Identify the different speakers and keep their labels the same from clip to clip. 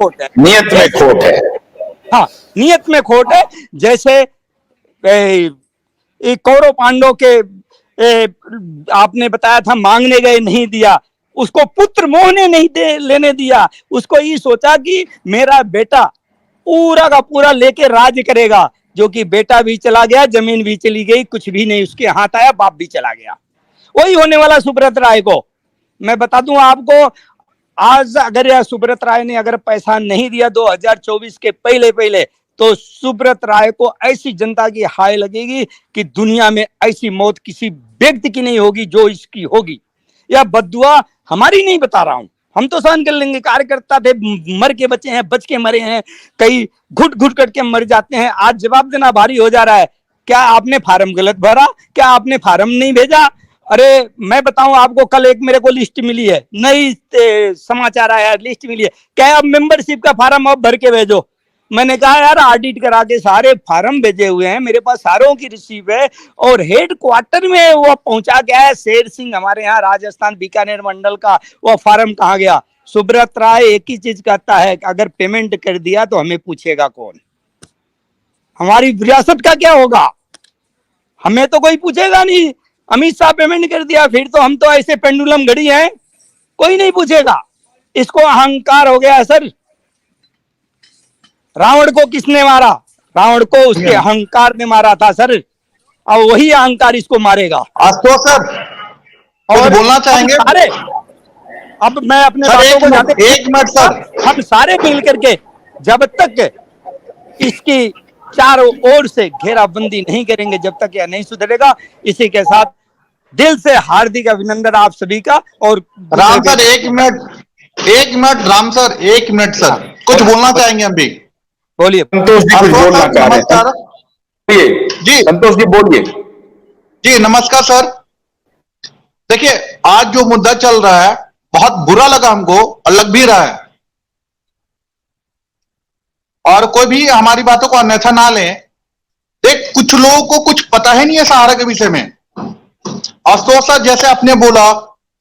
Speaker 1: खोट है,
Speaker 2: नियत में खोट है।
Speaker 1: हाँ, नियत में खोट है। जैसे कौरव पांडव के आपने बताया था, मांगने गए नहीं दिया, उसको पुत्र मोह ने नहीं लेने दिया। उसको ये सोचा कि मेरा बेटा पूरा का पूरा लेके राज करेगा, जो कि बेटा भी चला गया, जमीन भी चली गई, कुछ भी नहीं उसके हाथ आया, बाप भी चला गया। वही होने वाला सुब्रत राय को। मैं बता दूं आपको, आज अगर यह सुब्रत राय ने अगर पैसा नहीं दिया 2024 के पहले पहले, तो सुब्रत राय को ऐसी जनता की हाय लगेगी कि दुनिया में ऐसी मौत किसी व्यक्ति की नहीं होगी जो इसकी होगी। यह बद्दुआ हमारी नहीं बता रहा हूं, हम तो सहन कर लेंगे। कार्यकर्ता थे, मर के बचे हैं, बच के मरे हैं, कई घुट घुट करके मर जाते हैं। आज जवाब देना भारी हो जा रहा है। क्या आपने फार्म गलत भरा? क्या आपने फार्म नहीं भेजा? अरे मैं बताऊं आपको, कल एक मेरे को लिस्ट मिली है, नई समाचार आया, लिस्ट मिली है, क्या अब मेंबरशिप का फार्म अब भर के भेजो। मैंने कहा यार, ऑडिट करा के सारे फार्म भेजे हुए हैं, मेरे पास सारों की रिसीव है, और हेड क्वार्टर में वो पहुंचा गया है शेर सिंह, हमारे यहाँ राजस्थान बीकानेर मंडल का, वो फार्म कहाँ गया? सुब्रत राय एक ही चीज कहता है, अगर पेमेंट कर दिया तो हमें पूछेगा कौन? हमारी विरासत का क्या होगा? हमें तो कोई पूछेगा नहीं। अमित शाह पेमेंट कर दिया, फिर तो हम तो ऐसे पेंडुलम घड़ी हैं, कोई नहीं पूछेगा। इसको अहंकार हो गया सर। रावण को किसने मारा? रावण को उसके अहंकार ने मारा था सर, और वही अहंकार इसको मारेगा।
Speaker 3: आशुतोष सर, और बोलना चाहेंगे?
Speaker 1: अब मैं अपने बातों को जाने,
Speaker 3: एक मिनट सर,
Speaker 1: हम सारे मिल करके जब तक इसकी चारों ओर से घेराबंदी नहीं करेंगे, जब तक यह नहीं सुधरेगा। इसी के साथ दिल से हार्दिक अभिनंदन आप सभी का। और
Speaker 3: राम सर एक मिनट राम सर, एक मिनट सर, कुछ बोलना चाहेंगे हम भी?
Speaker 1: बोलिए।
Speaker 2: संतोष जी कुछ बोलना चाह रहे हैं जी, संतोष जी बोलिए।
Speaker 3: जी नमस्कार सर। देखिए, आज जो मुद्दा चल रहा है बहुत बुरा लगा हमको, और लग भी रहा है, और कोई भी हमारी बातों को अन्यथा ना ले। देख, कुछ लोगों को कुछ पता ही नहीं है सहारा के विषय में। आशुतोष सर, जैसे आपने बोला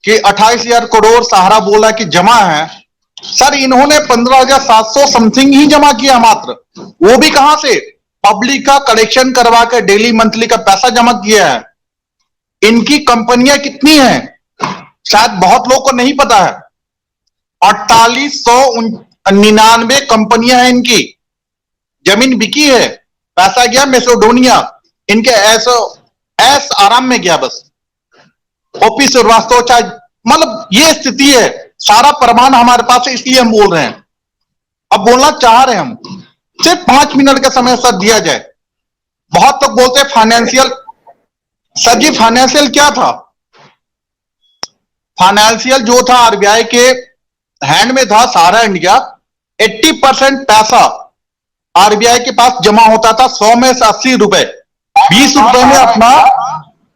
Speaker 3: कि 28,000 करोड़ सहारा बोला कि जमा है, सर इन्होंने 15,700 समथिंग ही जमा किया मात्र, वो भी कहां से? पब्लिक का कलेक्शन करवा के डेली मंथली का पैसा जमा किया है। इनकी कंपनियां कितनी हैं शायद बहुत लोगों को नहीं पता है। 4899 कंपनियां हैं इनकी। जमीन बिकी है, पैसा गया मैसेडोनिया, इनके ऐस आराम में गया बस। ओपी श्रीवास्तव, चाहे मतलब ये स्थिति है, सारा प्रमाण हमारे पास है, इसलिए हम बोल रहे हैं। अब बोलना चाह रहे हैं हम, सिर्फ 5 मिनट का समय सर दिया जाए। बहुत लोग बोलते हैं फाइनेंशियल, सर जी फाइनेंशियल क्या था? फाइनेंशियल जो था आरबीआई के हैंड में था, सहारा इंडिया 80% पैसा आरबीआई के पास जमा होता था, 100 में से 80 रुपए, 20 रुपए में अपना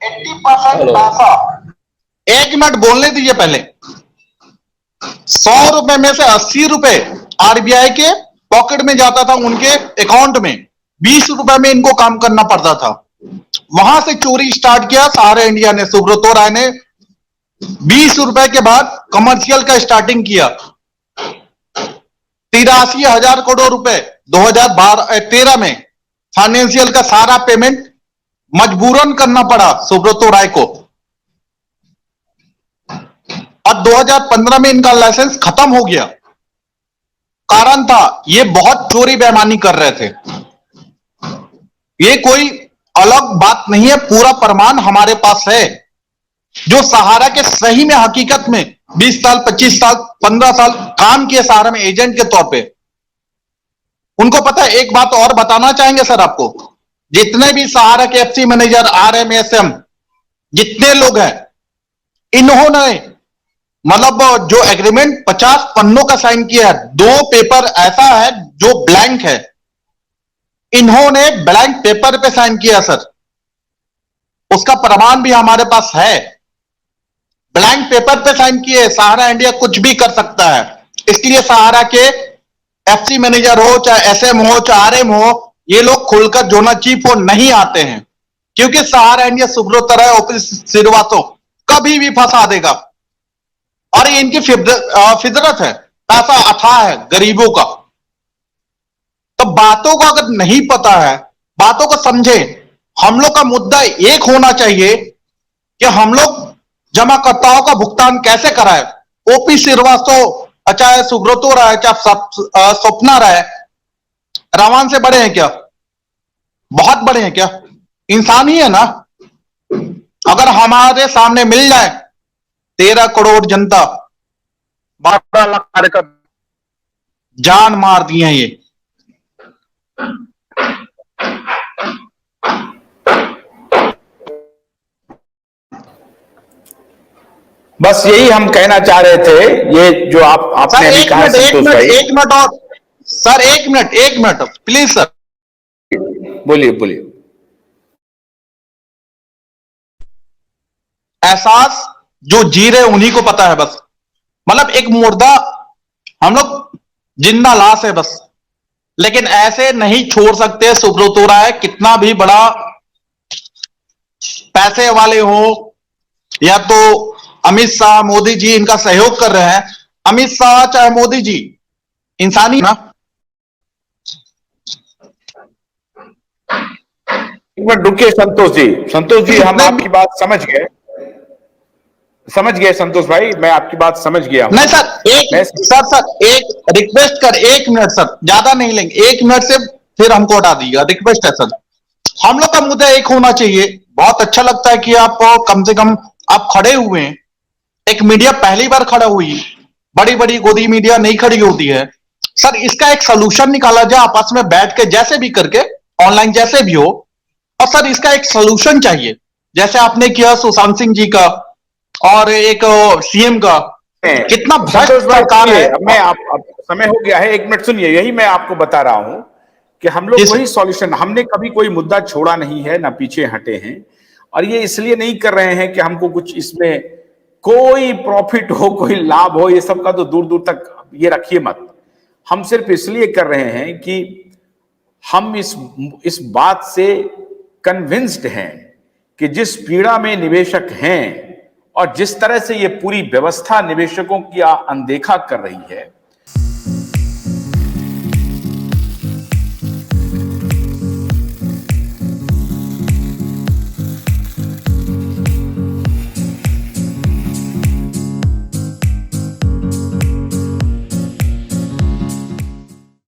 Speaker 3: 80% पैसा। एक मिनट बोलने दीजिए पहले। 100 रुपए में से 80 रुपए आरबीआई के पॉकेट में जाता था, उनके अकाउंट में। 20 रुपए में इनको काम करना पड़ता था। वहां से चोरी स्टार्ट किया सहारा इंडिया ने, सुब्रत राय ने। 20 रुपए के बाद कमर्शियल का स्टार्टिंग किया। 83,000 करोड़ रुपए 2013 में फाइनेंशियल का सारा पेमेंट मजबूरन करना पड़ा सुब्रत राय को, और 2015 में इनका लाइसेंस खत्म हो गया। कारण था ये बहुत चोरी बेईमानी कर रहे थे। ये कोई अलग बात नहीं है, पूरा प्रमाण हमारे पास है। जो सहारा के सही में हकीकत में 20 साल 25 साल 15 साल काम किए सहारा में एजेंट के तौर पे, उनको पता है। एक बात और बताना चाहेंगे सर आपको, जितने भी सहारा के एफसी मैनेजर, आरएमएसएम, जितने लोग हैं, इन्होंने मतलब जो एग्रीमेंट 50 पन्नों का साइन किया है, 2 पेपर ऐसा है जो ब्लैंक है, इन्होंने ब्लैंक पेपर पे साइन किया सर। उसका प्रमाण भी हमारे पास है। ब्लैंक पेपर पे साइन किए। सहारा इंडिया कुछ भी कर सकता है, इसलिए सहारा के एफसी मैनेजर हो, चाहे एसएम हो, चाहे आरएम हो, ये लोग खुलकर जोना चीफ हो नहीं आते हैं, क्योंकि सहारा इंडिया सुब्रत राय, ओपी श्रीवास्तव कभी भी फंसा देगा, और ये इनकी फितरत है। पैसा अथाह है गरीबों का। तो बातों का अगर नहीं पता है, बातों को समझे। हम लोग का मुद्दा एक होना चाहिए कि हम लोग जमाकर्ताओं का भुगतान कैसे कराए। ओपी श्रीवास्तव चाहे सुब्रतो राय चाहे स्वप्ना राय रावण से बड़े हैं क्या? बहुत बड़े हैं क्या? इंसान ही है ना। अगर हमारे सामने मिल जाए 13 करोड़ जनता, 12 लाख कार्यकर्ता जान मार दिए ये।
Speaker 2: बस यही हम कहना चाह रहे थे। ये जो आपने अभी कहा संतोष भाई।
Speaker 3: एक मिनट और सर, एक मिनट प्लीज सर।
Speaker 2: बोलिए बोलिए।
Speaker 3: एहसास जो जी रहे उन्हीं को पता है बस। मतलब एक मुर्दा, हम लोग जिंदा लाश है बस। लेकिन ऐसे नहीं छोड़ सकते सुब्रतो राय, कितना भी बड़ा पैसे वाले हो या तो अमित शाह मोदी जी इनका सहयोग कर रहे हैं। अमित शाह चाहे मोदी जी इंसानी ना।
Speaker 2: एक मिनट रुकिए संतोष जी, हम आपकी बात समझ गए संतोष भाई, मैं आपकी बात समझ गया हूं।
Speaker 3: नहीं सर, एक रिक्वेस्ट कर, 1 मिनट सर, ज्यादा नहीं लेंगे, 1 मिनट से फिर हमको हटा दीजिएगा, रिक्वेस्ट है सर। हम लोग का मुद्दा एक होना चाहिए। बहुत अच्छा लगता है कि आप कम से कम आप खड़े हुए हैं। एक मीडिया पहली बार खड़ा हुई, बड़ी बड़ी गोदी मीडिया नहीं खड़ी होती है। सर इसका एक सोल्यूशन निकाला जाए आपस में बैठ के, जैसे भी करके, ऑनलाइन जैसे भी हो। और सर इसका एक सोल्यूशन चाहिए, जैसे आपने किया सुशांत सिंह जी का और एक सीएम का। कितना भ्रष्ट सरकार है।
Speaker 2: मैं आप समय हो गया है, 1 मिनट सुनिए। यही मैं आपको बता रहा हूं कि हम लोग वही सॉल्यूशन, हमने कभी कोई मुद्दा छोड़ा नहीं है, ना पीछे हटे हैं। और ये इसलिए नहीं कर रहे हैं कि हमको कुछ इसमें कोई प्रॉफिट हो, कोई लाभ हो, ये सब का तो दूर दूर तक ये रखिए मत। हम सिर्फ इसलिए कर रहे हैं कि हम इस बात से कन्विंस्ड हैं कि जिस पीड़ा में निवेशक हैं और जिस तरह से ये पूरी व्यवस्था निवेशकों की अनदेखा कर रही है,